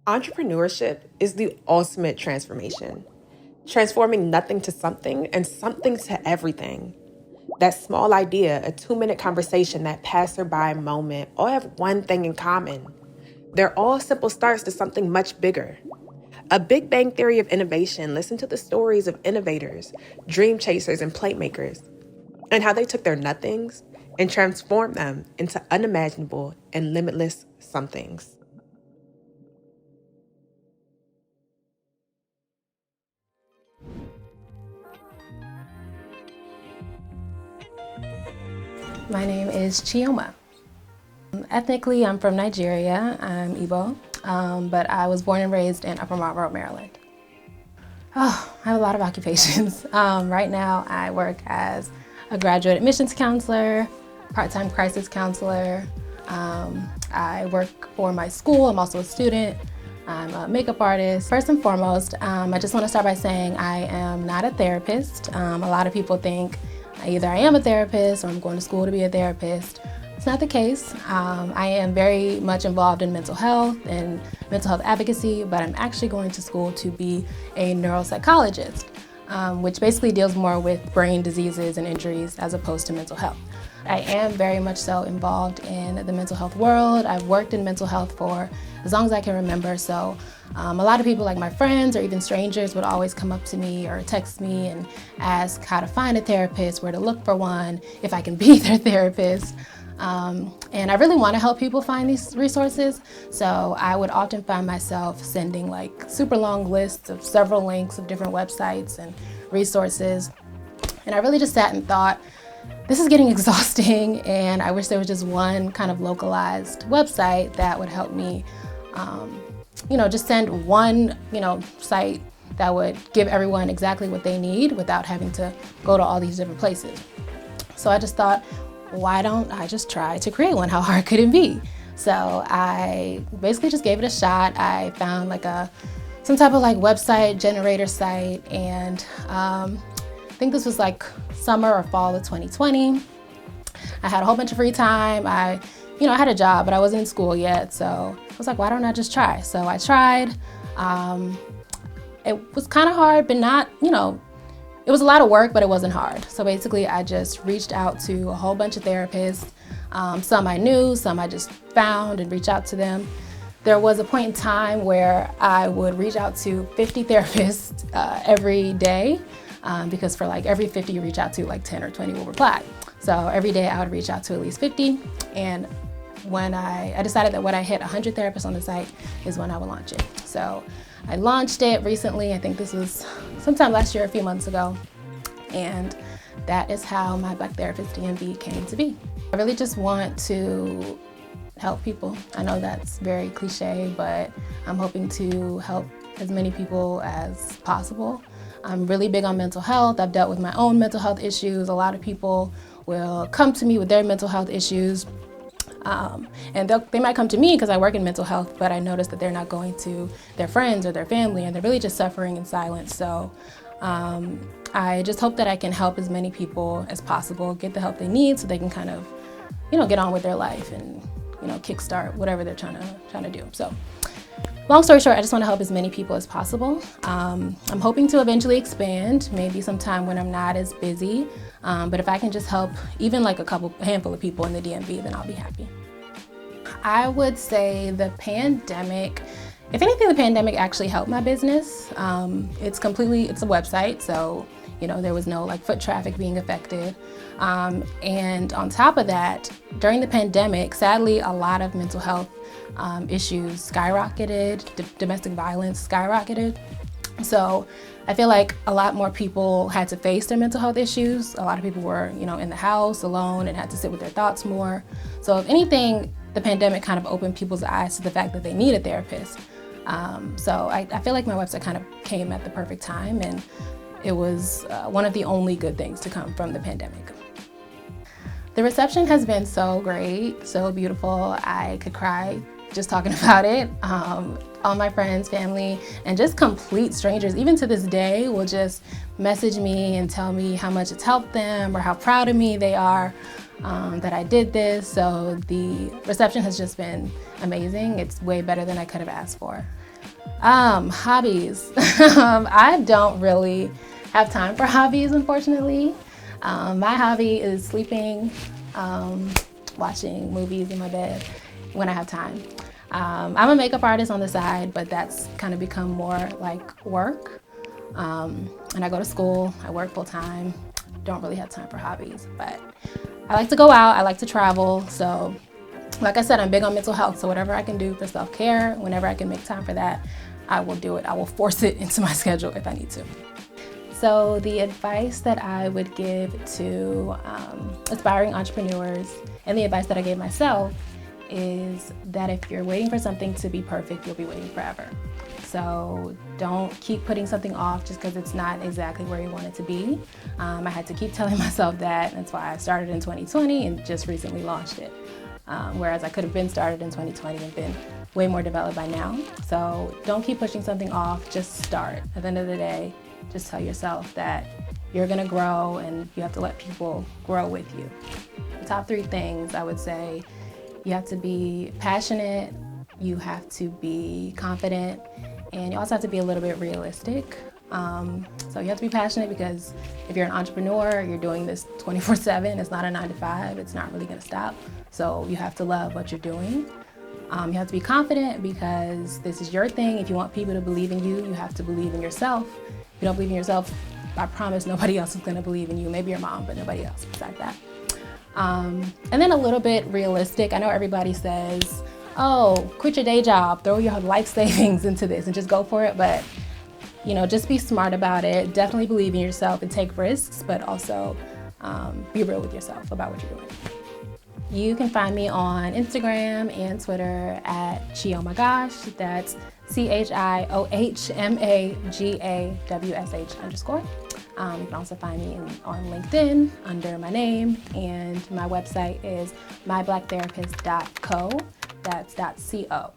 Entrepreneurship is the ultimate transformation, transforming nothing to something and something to everything. That small idea, a 2-minute conversation, that passerby moment, all have one thing in common. They're all simple starts to something much bigger. A Big Bang Theory of innovation. Listen to the stories of innovators, dream chasers, and plate makers, and how they took their nothings and transformed them into unimaginable and limitless somethings. My name is Chioma. Ethnically, I'm from Nigeria. I'm Igbo, but I was born and raised in Upper Marlboro, Maryland. Oh, I have a lot of occupations. Right now, I work as a graduate admissions counselor, part-time crisis counselor. I work for my school. I'm also a student. I'm a makeup artist. First and foremost, I just want to start by saying I am not a therapist. A lot of people think either I am a therapist or I'm going to school to be a therapist. It's not the case. I am very much involved in mental health and mental health advocacy, but I'm actually going to school to be a neuropsychologist, which basically deals more with brain diseases and injuries as opposed to mental health. I am very much so involved in the mental health world. I've worked in mental health for as long as I can remember, so a lot of people, like my friends or even strangers, would always come up to me or text me and ask how to find a therapist, where to look for one, if I can be their therapist. And I really want to help people find these resources, so I would often find myself sending like super long lists of several links of different websites and resources. And I really just sat and thought, this is getting exhausting, and I wish there was just one kind of localized website that would help me, just send one, site that would give everyone exactly what they need without having to go to all these different places. So I just thought, why don't I just try to create one? How hard could it be? So I basically just gave it a shot. I found some type of website generator site, and I think this was summer or fall of 2020. I had a whole bunch of free time. I had a job, but I wasn't in school yet. So I was like, why don't I just try? So I tried. It was kind of hard, but not, it was a lot of work, but it wasn't hard. So basically I just reached out to a whole bunch of therapists. Some I knew, some I just found and reached out to them. There was a point in time where I would reach out to 50 therapists every day. Because for every 50 you reach out to, 10 or 20 will reply. So every day I would reach out to at least 50. And when I decided that when I hit 100 therapists on the site is when I would launch it. So I launched it recently. I think this was sometime last year, a few months ago. And that is how My Black Therapist DMV came to be. I really just want to help people. I know that's very cliche, but I'm hoping to help as many people as possible. I'm really big on mental health. I've dealt with my own mental health issues. A lot of people will come to me with their mental health issues. And they might come to me because I work in mental health, but I notice that they're not going to their friends or their family, and they're really just suffering in silence. So I just hope that I can help as many people as possible get the help they need so they can kind of, get on with their life and, kickstart whatever they're trying to do. So long story short, I just want to help as many people as possible. I'm hoping to eventually expand, maybe sometime when I'm not as busy. But if I can just help even a handful of people in the DMV, then I'll be happy. I would say the pandemic, if anything, the pandemic actually helped my business. It's a website, so there was no foot traffic being affected. And on top of that, during the pandemic, sadly, a lot of mental health issues skyrocketed, domestic violence skyrocketed. So I feel like a lot more people had to face their mental health issues. A lot of people were, in the house alone and had to sit with their thoughts more. So if anything, the pandemic kind of opened people's eyes to the fact that they need a therapist. So I feel like my website kind of came at the perfect time, and it was one of the only good things to come from the pandemic. The reception has been so great, so beautiful. I could cry just talking about it. All my friends, family, and just complete strangers, even to this day, will just message me and tell me how much it's helped them or how proud of me they are that I did this. So the reception has just been amazing. It's way better than I could have asked for. Hobbies. I don't really have time for hobbies, unfortunately. My hobby is sleeping, watching movies in my bed when I have time. I'm a makeup artist on the side, but that's kind of become more like work. And I go to school, I work full time, don't really have time for hobbies, but I like to go out, I like to travel. So like I said, I'm big on mental health. So whatever I can do for self-care, whenever I can make time for that, I will do it. I will force it into my schedule if I need to. So the advice that I would give to aspiring entrepreneurs, and the advice that I gave myself, is that if you're waiting for something to be perfect, you'll be waiting forever. So don't keep putting something off just because it's not exactly where you want it to be. I had to keep telling myself that. That's why I started in 2020 and just recently launched it. Whereas I could have been started in 2020 and been way more developed by now. So don't keep pushing something off, just start. At the end of the day, just tell yourself that you're gonna grow and you have to let people grow with you. The top 3 things I would say: you have to be passionate, you have to be confident, and you also have to be a little bit realistic. So you have to be passionate because if you're an entrepreneur, you're doing this 24/7. It's not a 9 to 5. It's not really gonna stop. So you have to love what you're doing. You have to be confident because this is your thing. If you want people to believe in you, you have to believe in yourself. If you don't believe in yourself, I promise nobody else is gonna believe in you. Maybe your mom, but nobody else besides that. And then a little bit realistic. I know everybody says, oh, quit your day job, throw your life savings into this and just go for it. But just be smart about it. Definitely believe in yourself and take risks, but also be real with yourself about what you're doing. You can find me on Instagram and Twitter at ChiomaGawsh. That's ChiomaGawsh_. You can also find me on LinkedIn under my name, and my website is mybblacktherapist.co. That's .co.